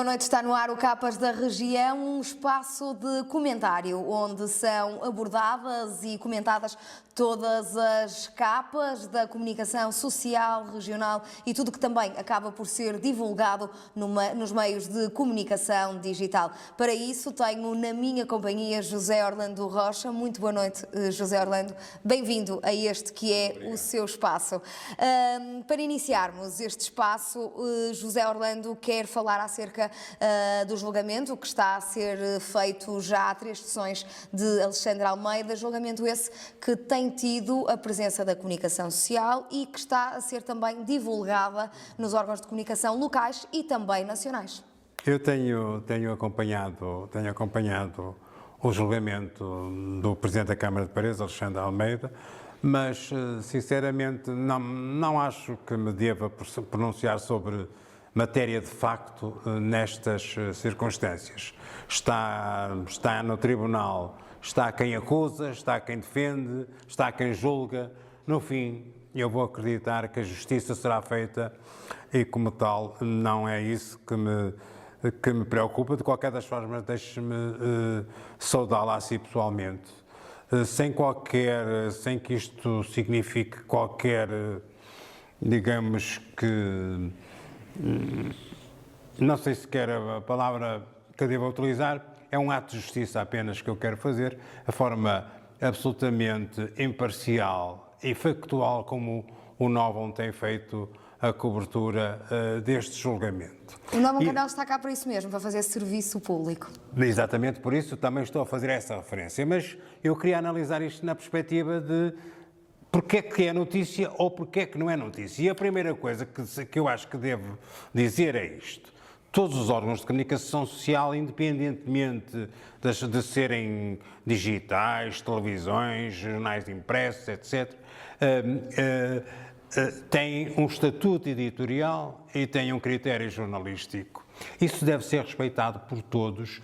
noite, está no ar o Capas da Região, um espaço de comentário onde são abordadas e comentadas todas as capas da comunicação social, regional e tudo que também acaba por ser divulgado nos meios de comunicação digital. Para isso tenho na minha companhia José Orlando Rocha. Muito boa noite, José Orlando. Bem-vindo a este que é o seu espaço. Para iniciarmos este espaço, José Orlando quer falar acerca do julgamento que está a ser feito já há 3 sessões de Alexandre Almeida, julgamento esse que tem tido a presença da comunicação social e que está a ser também divulgada nos órgãos de comunicação locais e também nacionais. Eu tenho acompanhado o julgamento do Presidente da Câmara de Paredes, Alexandre Almeida, mas, sinceramente, não acho que me deva pronunciar sobre matéria de facto nestas circunstâncias. Está no tribunal, está quem acusa, está quem defende, está quem julga. No fim, eu vou acreditar que a justiça será feita e, como tal, não é isso que me preocupa. De qualquer das formas, deixe-me saudá-la a si pessoalmente. Sem que isto signifique qualquer, digamos que, não sei sequer a palavra que eu devo utilizar, é um ato de justiça apenas que eu quero fazer, a forma absolutamente imparcial e factual como o Novum tem feito a cobertura deste julgamento. O Novum Canal está cá para isso mesmo, para fazer serviço público. Exatamente por isso também estou a fazer essa referência, mas eu queria analisar isto na perspectiva de porque é que é notícia ou porque é que não é notícia. E a primeira coisa que eu acho que devo dizer é isto. Todos os órgãos de comunicação social, independentemente de serem digitais, televisões, jornais impressos, etc., têm um estatuto editorial e têm um critério jornalístico. Isso deve ser respeitado por todos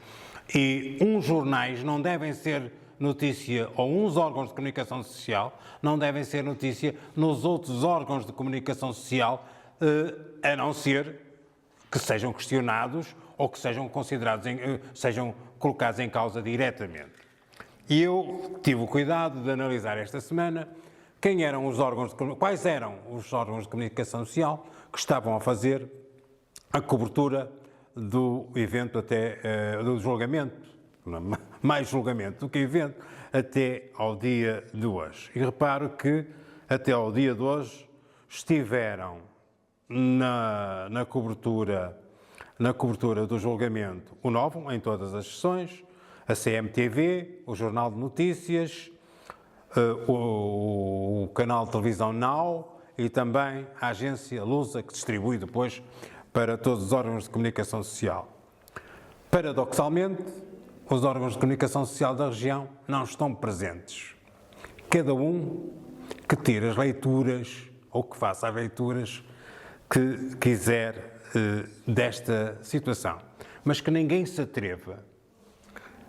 e uns jornais não devem ser notícia, ou uns órgãos de comunicação social não devem ser notícia nos outros órgãos de comunicação social, a não ser que sejam questionados ou que sejam considerados, sejam colocados em causa diretamente. E eu tive o cuidado de analisar esta semana quais eram os órgãos de comunicação social que estavam a fazer a cobertura do evento do julgamento, mais julgamento do que evento, até ao dia de hoje. E reparo que até ao dia de hoje estiveram na cobertura do julgamento o Novum, em todas as sessões, a CMTV, o Jornal de Notícias, o canal de televisão Now e também a agência Lusa, que distribui depois para todos os órgãos de comunicação social. Paradoxalmente, os órgãos de comunicação social da região não estão presentes. Cada um que tire as leituras ou que faça as leituras que quiser desta situação, mas que ninguém se atreva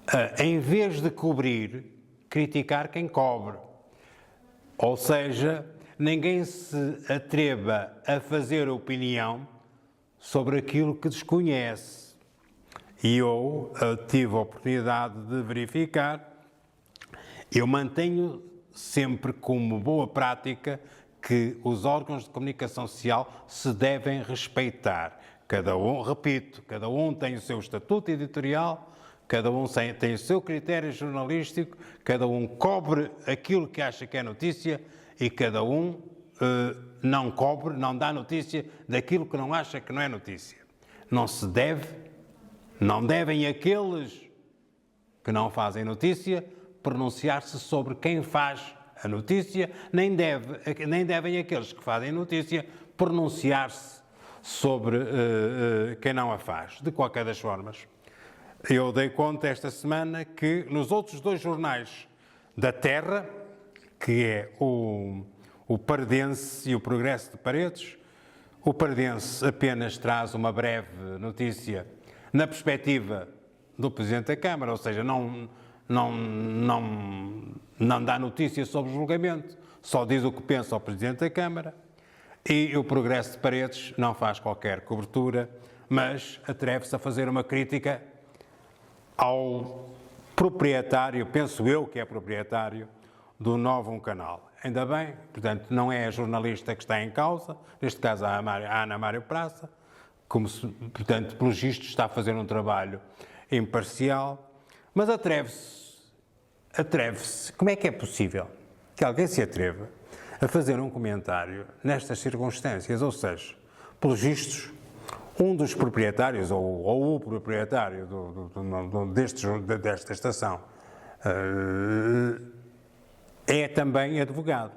a, em vez de cobrir, criticar quem cobre. Ou seja, ninguém se atreva a fazer opinião sobre aquilo que desconhece. E eu tive a oportunidade de verificar, eu mantenho sempre como boa prática que os órgãos de comunicação social se devem respeitar. Cada um tem o seu estatuto editorial, cada um tem o seu critério jornalístico, cada um cobre aquilo que acha que é notícia e cada um não dá notícia daquilo que não acha que não é notícia. Não devem aqueles que não fazem notícia pronunciar-se sobre quem faz a notícia, nem devem aqueles que fazem notícia pronunciar-se sobre quem não a faz. De qualquer das formas, eu dei conta esta semana que nos outros 2 jornais da terra, que é o Paredense e o Progresso de Paredes, o Paredense apenas traz uma breve notícia na perspectiva do Presidente da Câmara, ou seja, não dá notícia sobre o julgamento, só diz o que pensa o Presidente da Câmara, e o Progresso de Paredes não faz qualquer cobertura mas atreve-se a fazer uma crítica ao proprietário, penso eu que é proprietário, do Novo Canal. Ainda bem, portanto, não é a jornalista que está em causa, neste caso a Ana Mário Praça, portanto, pelos vistos está a fazer um trabalho imparcial, mas atreve-se, como é que é possível que alguém se atreva a fazer um comentário nestas circunstâncias? Ou seja, pelos vistos, um dos proprietários, ou o proprietário desta estação, é também advogado.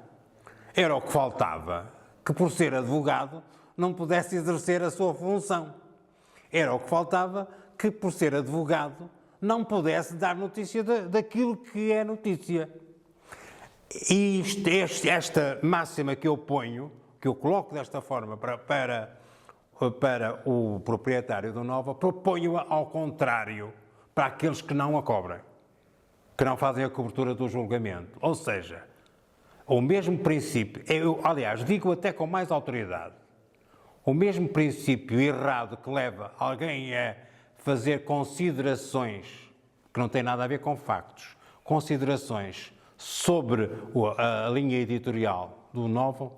Era o que faltava, que por ser advogado não pudesse exercer a sua função. Era o que faltava, que por ser advogado não pudesse dar notícia daquilo que é notícia. E esta máxima que eu ponho, que eu coloco desta forma para o proprietário do Nova, proponho-a ao contrário para aqueles que não a cobrem, que não fazem a cobertura do julgamento. Ou seja, o mesmo princípio, aliás, digo até com mais autoridade, o mesmo princípio errado que leva alguém a fazer considerações que não têm nada a ver com factos, considerações sobre a linha editorial do Novo,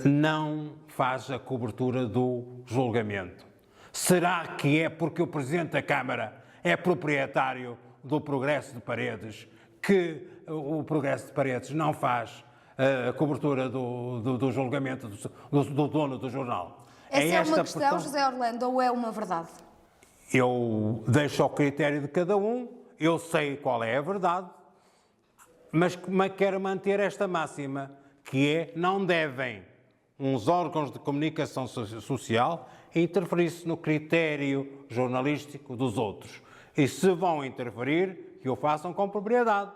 não faz a cobertura do julgamento. Será que é porque o Presidente da Câmara é proprietário do Progresso de Paredes que o Progresso de Paredes não faz a cobertura do julgamento do dono do jornal? Essa é uma questão, José Orlando, ou é uma verdade? Eu deixo ao critério de cada um, eu sei qual é a verdade, mas quero manter esta máxima, que é: não devem uns órgãos de comunicação social interferir-se no critério jornalístico dos outros. E se vão interferir, que o façam com propriedade,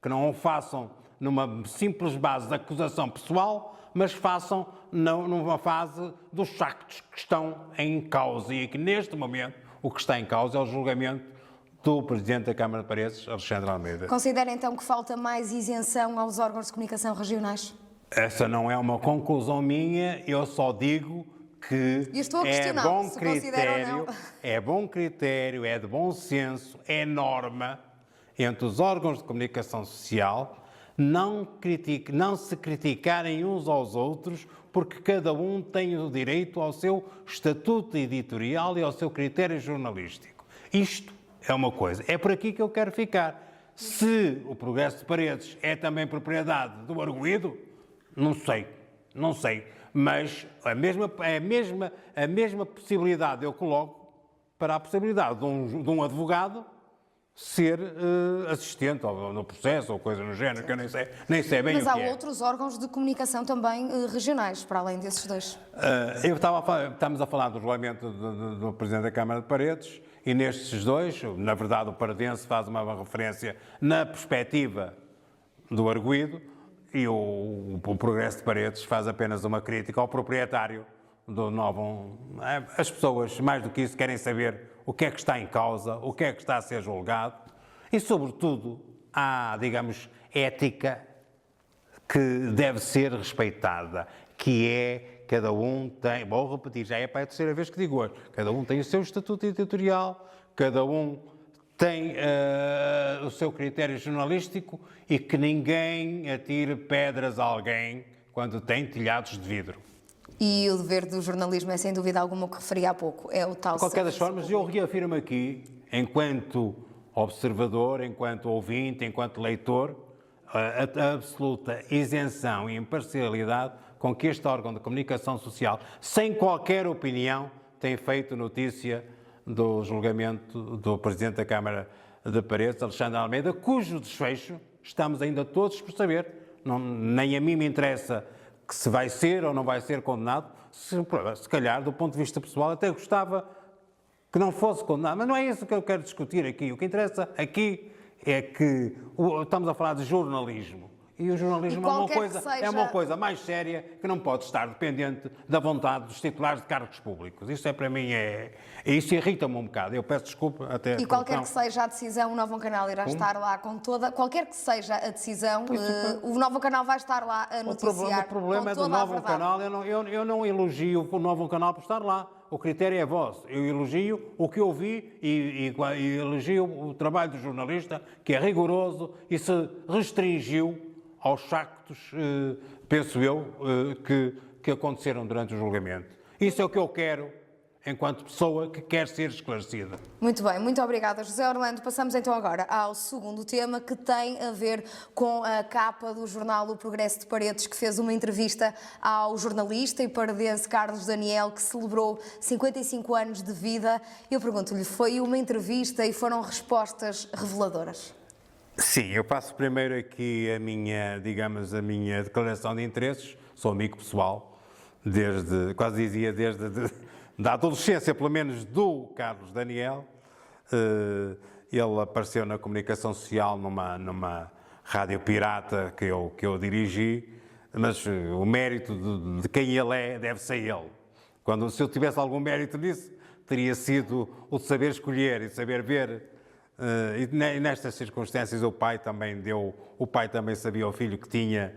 que não o façam numa simples base de acusação pessoal, mas façam numa fase dos factos que estão em causa. E aqui, neste momento, o que está em causa é o julgamento do Presidente da Câmara de Paredes, Alexandre Almeida. Considera então que falta mais isenção aos órgãos de comunicação regionais? Essa não é uma conclusão minha, eu só digo que é bom critério, é de bom senso, é norma entre os órgãos de comunicação social não se criticarem uns aos outros, porque cada um tem o direito ao seu estatuto editorial e ao seu critério jornalístico. Isto é uma coisa. É por aqui que eu quero ficar. Se o Progresso de Paredes é também propriedade do arguido, não sei. Mas a mesma possibilidade eu coloco para a possibilidade de um advogado ser assistente no processo ou coisa no género, que eu nem sei bem o que é. Mas há outros órgãos de comunicação também regionais, para além desses dois. Estamos a falar do regulamento do Presidente da Câmara de Paredes, e nestes dois, na verdade, o paredense faz uma referência na perspectiva do arguido, e o Progresso de Paredes faz apenas uma crítica ao proprietário do Novo. As pessoas, mais do que isso, querem saber o que é que está em causa, o que é que está a ser julgado, e, sobretudo, há, digamos, ética que deve ser respeitada, que é, cada um tem, vou repetir, já é para a terceira vez que digo hoje, cada um tem o seu estatuto editorial, cada um tem o seu critério jornalístico, e que ninguém atire pedras a alguém quando tem telhados de vidro. E o dever do jornalismo é, sem dúvida alguma, o que referi há pouco, é o tal... De qualquer das formas, eu reafirmo aqui, enquanto observador, enquanto ouvinte, enquanto leitor, a absoluta isenção e imparcialidade com que este órgão de comunicação social, sem qualquer opinião, tem feito notícia do julgamento do Presidente da Câmara de Paredes, Alexandre Almeida, cujo desfecho estamos ainda todos por saber. Nem a mim me interessa que se vai ser ou não vai ser condenado. Se calhar, do ponto de vista pessoal, até gostava que não fosse condenado. Mas não é isso que eu quero discutir aqui. O que interessa aqui é que estamos a falar de jornalismo. E o jornalismo é uma coisa mais séria, que não pode estar dependente da vontade dos titulares de cargos públicos. Isso para mim isso irrita-me um bocado. Eu peço desculpa até... E qualquer que seja a decisão, o Novo Canal irá estar lá com toda... Qualquer que seja a decisão, o Novo Canal vai estar lá a noticiar. O problema é do Novo Canal. Eu não elogio o Novo Canal por estar lá. o critério é vosso. Eu elogio o que eu vi e elogio o trabalho do jornalista, que é rigoroso e se restringiu aos factos, penso eu, que aconteceram durante o julgamento. Isso é o que eu quero enquanto pessoa que quer ser esclarecida. Muito bem, muito obrigada, José Orlando. Passamos então agora ao segundo tema, que tem a ver com a capa do jornal O Progresso de Paredes, que fez uma entrevista ao jornalista e paredense Carlos Daniel, que celebrou 55 anos de vida. Eu pergunto-lhe, foi uma entrevista e foram respostas reveladoras? Sim, eu passo primeiro aqui a minha declaração de interesses. Sou amigo pessoal, quase dizia, da adolescência, pelo menos, do Carlos Daniel. Ele apareceu na comunicação social numa rádio pirata que eu dirigi, mas o mérito de quem ele é deve ser ele. Se eu tivesse algum mérito nisso, teria sido o de saber escolher e saber ver. E nestas circunstâncias o pai também sabia o filho que tinha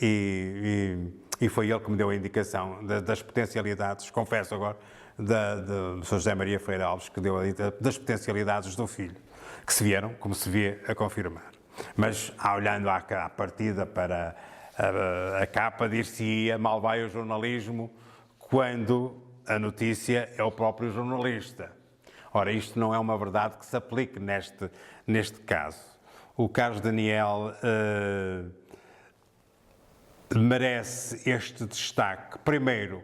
e foi ele que me deu a indicação das potencialidades, confesso agora, do Sr. José Maria Freire Alves, que deu das potencialidades do filho, que se vieram, como se vê, a confirmar. Mas, olhando à partida para a capa, dir-se-ia mal vai o jornalismo quando a notícia é o próprio jornalista. Ora, isto não é uma verdade que se aplique neste caso. O Carlos Daniel merece este destaque, primeiro,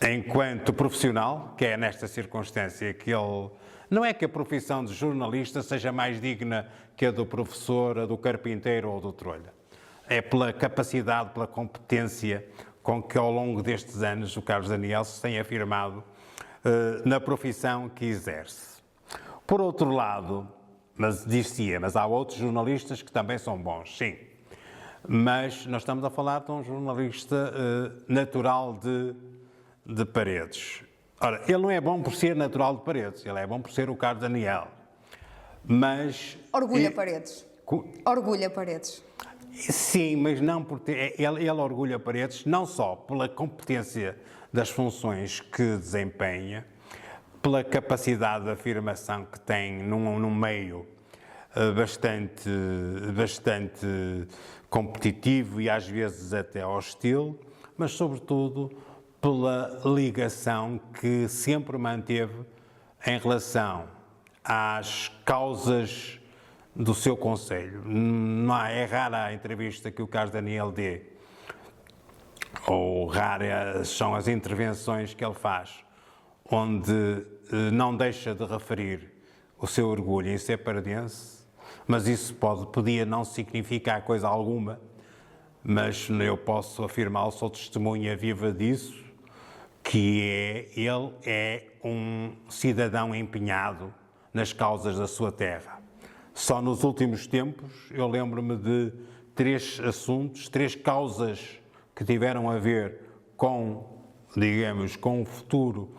enquanto profissional, que é nesta circunstância que ele... Não é que a profissão de jornalista seja mais digna que a do professor, a do carpinteiro ou do trolha. É pela capacidade, pela competência com que ao longo destes anos o Carlos Daniel se tem afirmado na profissão que exerce. Por outro lado, mas há outros jornalistas que também são bons, sim. Mas nós estamos a falar de um jornalista natural de Paredes. Ora, ele não é bom por ser natural de Paredes, ele é bom por ser o Carlos Daniel. Mas... Orgulha Paredes. Orgulha Paredes. Sim, mas não porque ele orgulha Paredes não só pela competência das funções que desempenha, pela capacidade de afirmação que tem num meio bastante competitivo e às vezes até hostil, mas sobretudo pela ligação que sempre manteve em relação às causas do seu concelho. É rara a entrevista que o Carlos Daniel dê, ou raras são as intervenções que ele faz, onde não deixa de referir o seu orgulho em ser paredense, mas isso podia não significar coisa alguma, mas eu posso afirmar, sou testemunha viva disso, que ele é um cidadão empenhado nas causas da sua terra. Só nos últimos tempos eu lembro-me de 3 assuntos, 3 causas que tiveram a ver com o futuro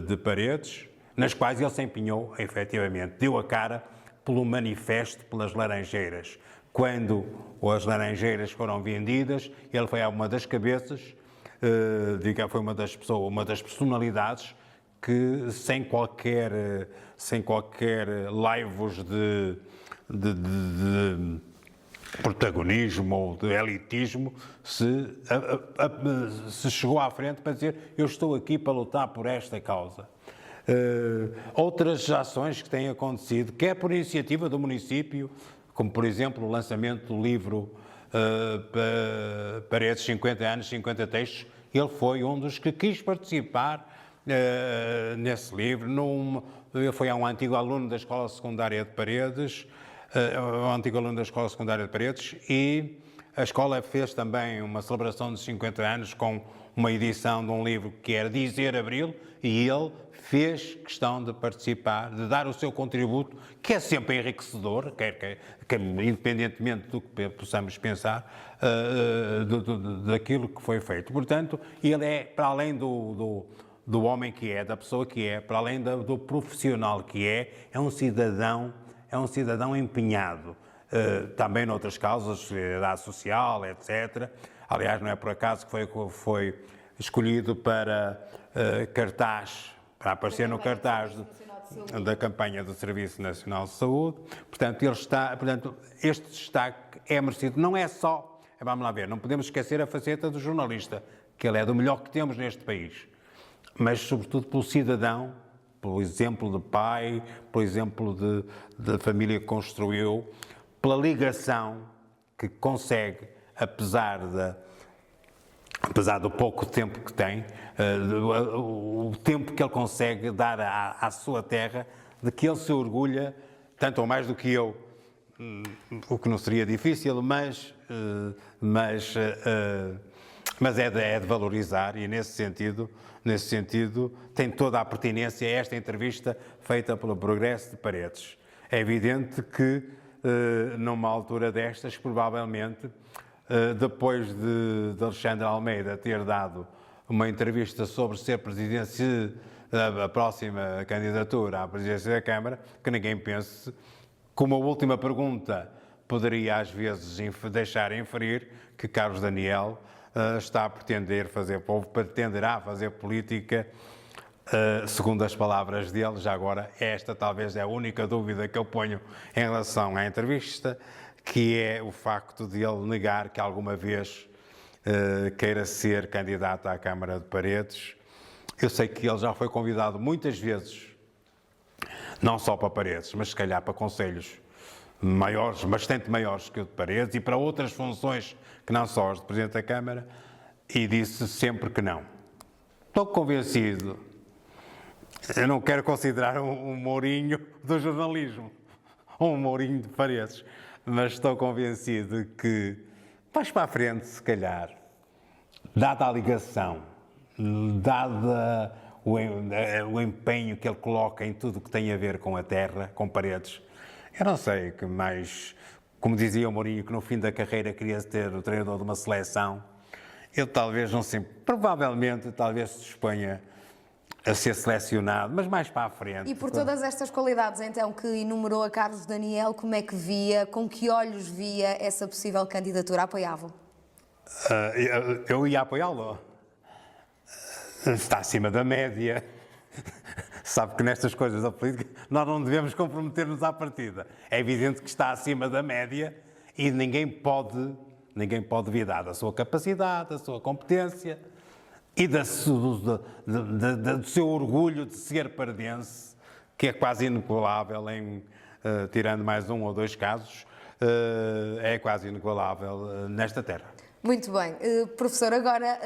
de Paredes, nas quais ele se empenhou, efetivamente, deu a cara pelo manifesto pelas Laranjeiras. Quando as Laranjeiras foram vendidas, ele foi uma das cabeças, foi uma das personalidades que, sem qualquer laivos de protagonismo ou de elitismo, se chegou à frente para dizer: eu estou aqui para lutar por esta causa. Outras ações que têm acontecido, quer por iniciativa do município, como por exemplo o lançamento do livro Paredes 50 anos, 50 textos, ele foi um dos que quis participar nesse livro. Ele foi um antigo aluno da Escola Secundária de Paredes, e a escola fez também uma celebração de 50 anos com uma edição de um livro que era Dizer Abril, e ele fez questão de participar, de dar o seu contributo, que é sempre enriquecedor, independentemente do que possamos pensar, daquilo que foi feito. Portanto, ele é, para além do homem que é, da pessoa que é, para além do profissional que é um cidadão empenhado. Também noutras causas, solidariedade social, etc. Aliás, não é por acaso que foi escolhido para cartaz, para aparecer no cartaz da campanha do Serviço Nacional de Saúde. Portanto, este destaque é merecido. Não é só, vamos lá ver, não podemos esquecer a faceta do jornalista, que ele é do melhor que temos neste país, mas sobretudo pelo cidadão, pelo exemplo de pai, pelo exemplo de família que construiu, pela ligação que consegue, apesar do pouco tempo que tem, o tempo que ele consegue dar à sua terra, de que ele se orgulha, tanto ou mais do que eu, o que não seria difícil, mas é de valorizar, e nesse sentido tem toda a pertinência a esta entrevista feita pelo Progresso de Paredes. É evidente que numa altura destas, provavelmente, depois de Alexandre Almeida ter dado uma entrevista sobre ser presidente, se a próxima candidatura à presidência da Câmara, que ninguém pense que uma última pergunta poderia às vezes deixar inferir que Carlos Daniel está a pretenderá fazer política, segundo as palavras dele. Já agora, esta talvez é a única dúvida que eu ponho em relação à entrevista, que é o facto de ele negar que alguma vez queira ser candidato à Câmara de Paredes. Eu sei que ele já foi convidado muitas vezes, não só para Paredes, mas se calhar para conselhos maiores, bastante maiores que o de Paredes, e para outras funções que não só as de Presidente da Câmara, e disse sempre que não. Estou convencido, eu não quero considerar um Mourinho do jornalismo, ou um Mourinho de Paredes, mas estou convencido que, mais para a frente, se calhar, dada a ligação, dada o empenho que ele coloca em tudo o que tem a ver com a terra, com Paredes, eu não sei que mais, como dizia o Mourinho, que no fim da carreira queria ter o treinador de uma seleção, ele talvez não se, provavelmente, talvez se disponha a ser selecionado, mas mais para a frente. E por todas estas qualidades, então, que enumerou a Carlos Daniel, como é que via, com que olhos via essa possível candidatura? Apoiava-o? Eu ia apoiá-lo. Está acima da média. Sabe que nestas coisas da política nós não devemos comprometer-nos à partida. É evidente que está acima da média e ninguém pode duvidar da sua capacidade, da sua competência e do seu orgulho de ser paredense, que é quase inigualável, tirando mais um ou dois casos, é quase inigualável nesta terra. Muito bem. Professor, agora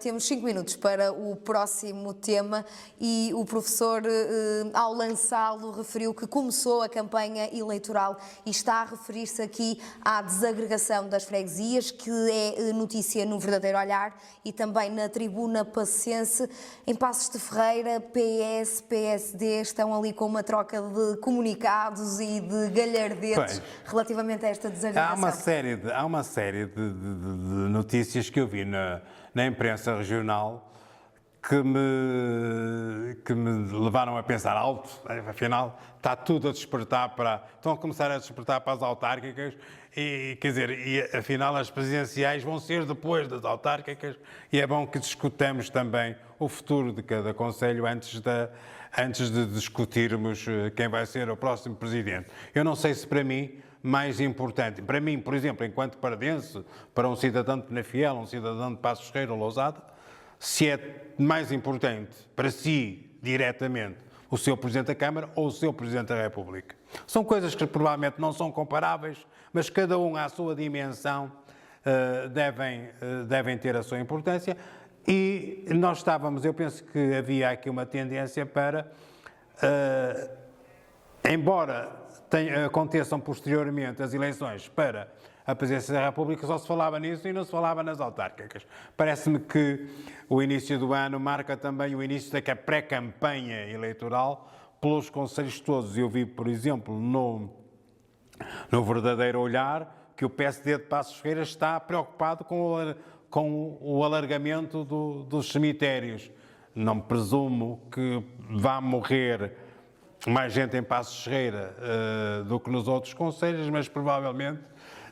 temos 5 minutos para o próximo tema e o professor, ao lançá-lo, referiu que começou a campanha eleitoral e está a referir-se aqui à desagregação das freguesias, que é notícia no Verdadeiro Olhar e também na Tribuna Pacense. Em Passos de Ferreira, PS, PSD estão ali com uma troca de comunicados e de galhardetes relativamente a esta desagregação. Há uma série de notícias que eu vi na imprensa regional que me levaram a pensar alto. Afinal, está tudo a despertar estão a começar a despertar para as autárquicas e, quer dizer, afinal as presidenciais vão ser depois das autárquicas e é bom que discutamos também o futuro de cada concelho antes de discutirmos quem vai ser o próximo presidente. Eu não sei se para mim mais importante, para mim, por exemplo, enquanto paredense, para um cidadão de Penafiel, um cidadão de Passos de Ferreira ou Lousada, se é mais importante para si, diretamente, o seu Presidente da Câmara ou o seu Presidente da República. São coisas que provavelmente não são comparáveis, mas cada um à sua dimensão devem ter a sua importância e eu penso que havia aqui uma tendência para, embora aconteçam posteriormente as eleições para a presidência da República, só se falava nisso e não se falava nas autárquicas. Parece-me que o início do ano marca também o início da pré-campanha eleitoral pelos concelhos todos. Eu vi, por exemplo, no Verdadeiro Olhar, que o PSD de Passos de Ferreira está preocupado com o alargamento dos cemitérios. Não presumo que vá morrer mais gente em Passos de Ferreira do que nos outros concelhos, mas provavelmente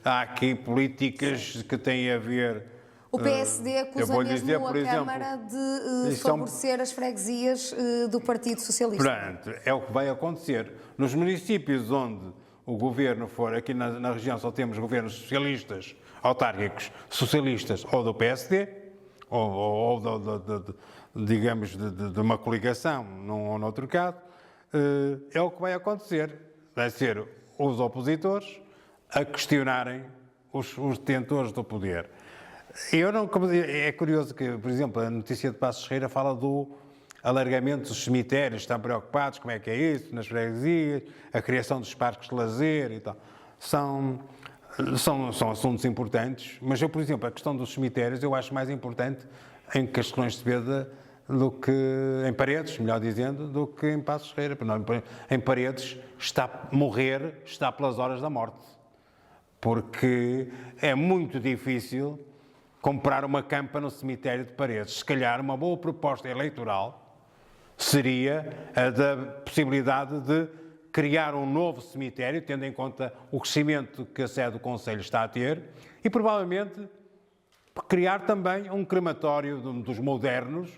há aqui políticas que têm a ver O PSD acusa mesmo a Câmara de favorecer as freguesias do Partido Socialista. Portanto, é o que vai acontecer. Nos municípios onde o governo for, aqui na região só temos governos socialistas, autárquicos, socialistas ou do PSD, ou digamos, de uma coligação, num ou noutro caso, é o que vai acontecer. Vai ser os opositores a questionarem os detentores do poder. É curioso que, por exemplo, a notícia de Passos Ferreira fala do alargamento dos cemitérios, estão preocupados, como é que é isso, nas freguesias, a criação dos parques de lazer e tal. São assuntos importantes, mas eu, por exemplo, a questão dos cemitérios eu acho mais importante em Castelões de Beda do que em Paredes, melhor dizendo, do que em Passos Ferreira. Em Paredes morrer está pelas horas da morte, porque é muito difícil comprar uma campa no cemitério de Paredes. Se calhar uma boa proposta eleitoral seria a da possibilidade de criar um novo cemitério, tendo em conta o crescimento que a sede do Conselho está a ter, e provavelmente criar também um crematório dos modernos,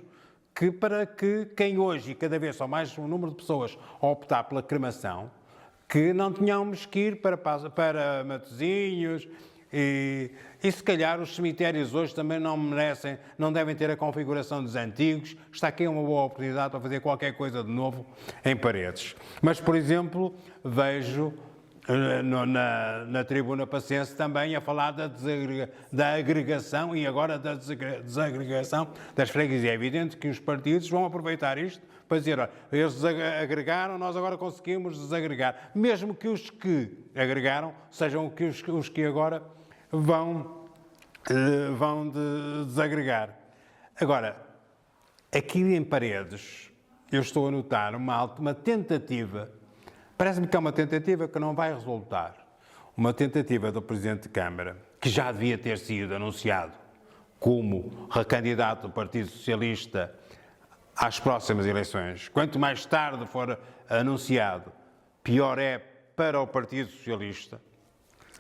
para que quem hoje, e cada vez são mais um número de pessoas a optar pela cremação, que não tenhamos que ir para Matosinhos, e se calhar os cemitérios hoje também não devem ter a configuração dos antigos. Está aqui uma boa oportunidade para fazer qualquer coisa de novo em Paredes. Mas, por exemplo, vejo na tribuna pacense também a falar da agregação e agora da desagregação das freguesias. É evidente que os partidos vão aproveitar isto para dizer, olha, eles agregaram, nós agora conseguimos desagregar. Mesmo que os que agregaram sejam os que agora vão desagregar. Agora, aqui em Paredes, eu estou a notar uma tentativa, parece-me que é uma tentativa que não vai resultar, uma tentativa do Presidente de Câmara, que já devia ter sido anunciado como recandidato do Partido Socialista às próximas eleições. Quanto mais tarde for anunciado, pior é para o Partido Socialista.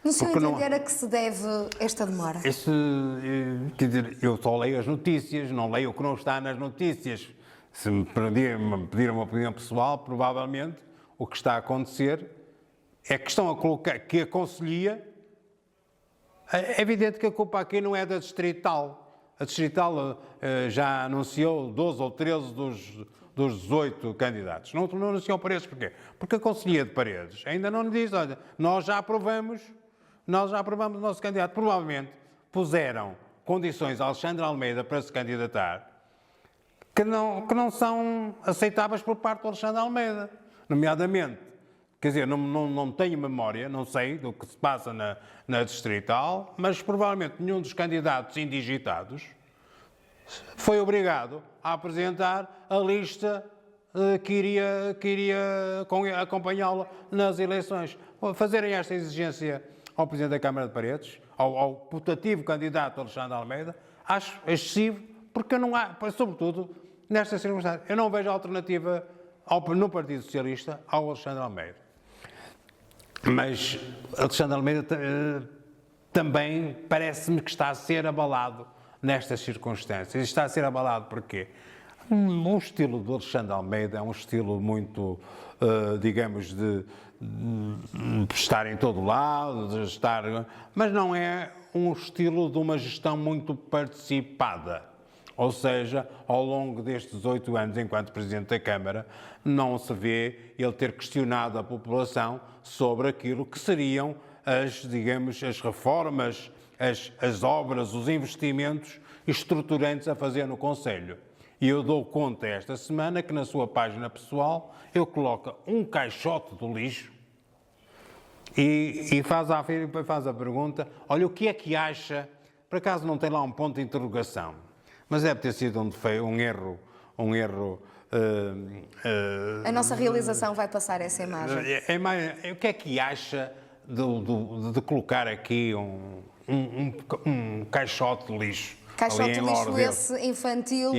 No seu entender, a que se deve esta demora? Quer dizer, eu só leio as notícias, não leio o que não está nas notícias. Se me pedir uma opinião pessoal, provavelmente o que está a acontecer é que estão a colocar, que a Conselhia, é evidente que a culpa aqui não é da Distrital. A Distrital já anunciou 12 ou 13 dos 18 candidatos. Não anunciou Paredes porquê? Porque a Conselhia de Paredes ainda não lhe diz, olha, nós já aprovamos o nosso candidato. Provavelmente puseram condições a Alexandre Almeida para se candidatar que não são aceitáveis por parte do Alexandre Almeida. Nomeadamente, quer dizer, não tenho memória, não sei do que se passa na Distrital, mas provavelmente nenhum dos candidatos indigitados foi obrigado a apresentar a lista que iria acompanhá-lo nas eleições. Fazerem esta exigência ao Presidente da Câmara de Paredes, ao putativo candidato Alexandre Almeida, acho excessivo, porque não há, sobretudo nesta circunstância, eu não vejo alternativa no Partido Socialista ao Alexandre Almeida. Mas Alexandre Almeida também parece-me que está a ser abalado nestas circunstâncias. Está a ser abalado porquê? O estilo do Alexandre Almeida é um estilo muito, digamos, de estar em todo lado, mas não é um estilo de uma gestão muito participada. Ou seja, ao longo destes 8 anos, enquanto Presidente da Câmara, não se vê ele ter questionado a população sobre aquilo que seriam as reformas, as obras, os investimentos estruturantes a fazer no Conselho. E eu dou conta esta semana que na sua página pessoal ele coloca um caixote do lixo e faz a pergunta, olha, o que é que acha? Por acaso não tem lá um ponto de interrogação, mas deve ter sido um erro. A nossa realização vai passar essa imagem. O que é que acha de colocar aqui um caixote de lixo? Caixote de lixo esse infantil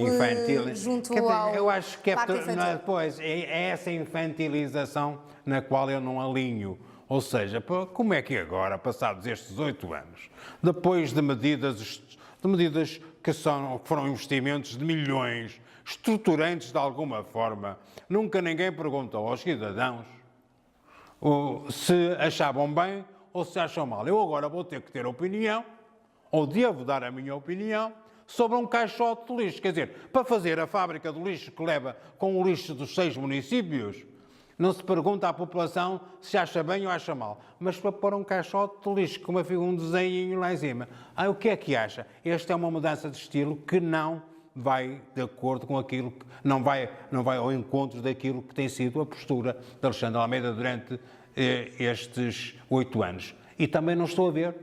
junto ao eu acho que parque infantil. Pois, é essa infantilização na qual eu não alinho. Ou seja, como é que agora, passados estes 8 anos, depois de medidas de medidas que foram investimentos de milhões, estruturantes de alguma forma. Nunca ninguém perguntou aos cidadãos se achavam bem ou se acham mal. Eu agora vou ter que ter opinião, ou devo dar a minha opinião, sobre um caixote de lixo. Quer dizer, para fazer a fábrica do lixo que leva com o lixo dos 6 municípios, não se pergunta à população se acha bem ou acha mal. Mas para pôr um caixote de lixo, como um desenho lá em cima. O que é que acha? Esta é uma mudança de estilo que não vai de acordo com aquilo que... Não vai ao encontro daquilo que tem sido a postura de Alexandre Almeida durante estes 8 anos. E também não estou a ver,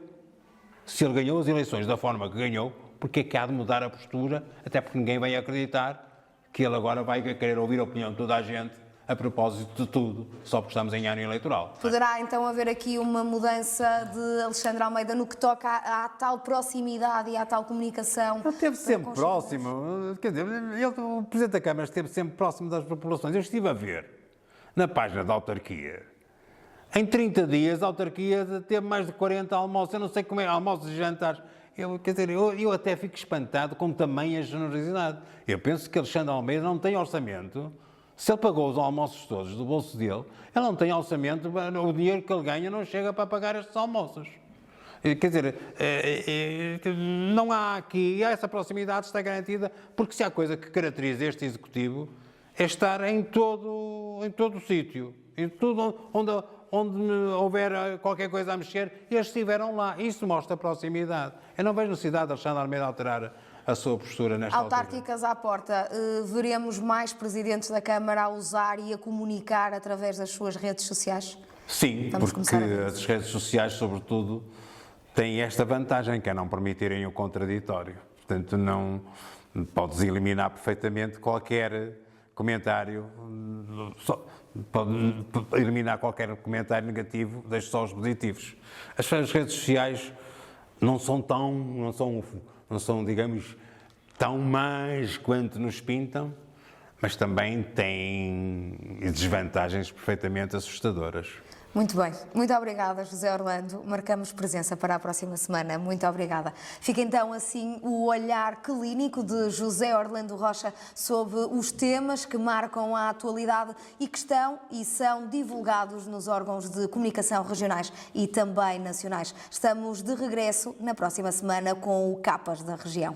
se ele ganhou as eleições da forma que ganhou, porque é que há de mudar a postura, até porque ninguém vai acreditar que ele agora vai querer ouvir a opinião de toda a gente a propósito de tudo, só porque estamos em ano eleitoral. Poderá então haver aqui uma mudança de Alexandre Almeida no que toca à tal proximidade e à tal comunicação? Ele esteve sempre próximo, quer dizer, o Presidente da Câmara esteve sempre próximo das populações. Eu estive a ver na página da autarquia. Em 30 dias a autarquia teve mais de 40 almoços, eu não sei como é, almoços e jantares. Eu até fico espantado com tamanha generosidade. Eu penso que Alexandre Almeida não tem orçamento. Se ele pagou os almoços todos do bolso dele, ele não tem orçamento, o dinheiro que ele ganha não chega para pagar estes almoços. Quer dizer, não há aqui, essa proximidade está garantida, porque se há coisa que caracteriza este Executivo é estar em todo o sítio, em tudo onde houver qualquer coisa a mexer, eles estiveram lá. Isso mostra proximidade. Eu não vejo necessidade de Alexandre Almeida alterar a sua postura nesta altura. Autárquicas à porta, veremos mais presidentes da Câmara a usar e a comunicar através das suas redes sociais? Sim, porque as redes sociais, sobretudo, têm esta vantagem, que é não permitirem o contraditório. Portanto, não podes eliminar perfeitamente qualquer comentário, pode eliminar qualquer comentário negativo, deixa só os positivos. As redes sociais não são, digamos, tão más quanto nos pintam, mas também têm desvantagens perfeitamente assustadoras. Muito bem. Muito obrigada, José Orlando. Marcamos presença para a próxima semana. Muito obrigada. Fica então assim o olhar clínico de José Orlando Rocha sobre os temas que marcam a atualidade e que estão e são divulgados nos órgãos de comunicação regionais e também nacionais. Estamos de regresso na próxima semana com o Capas da Região.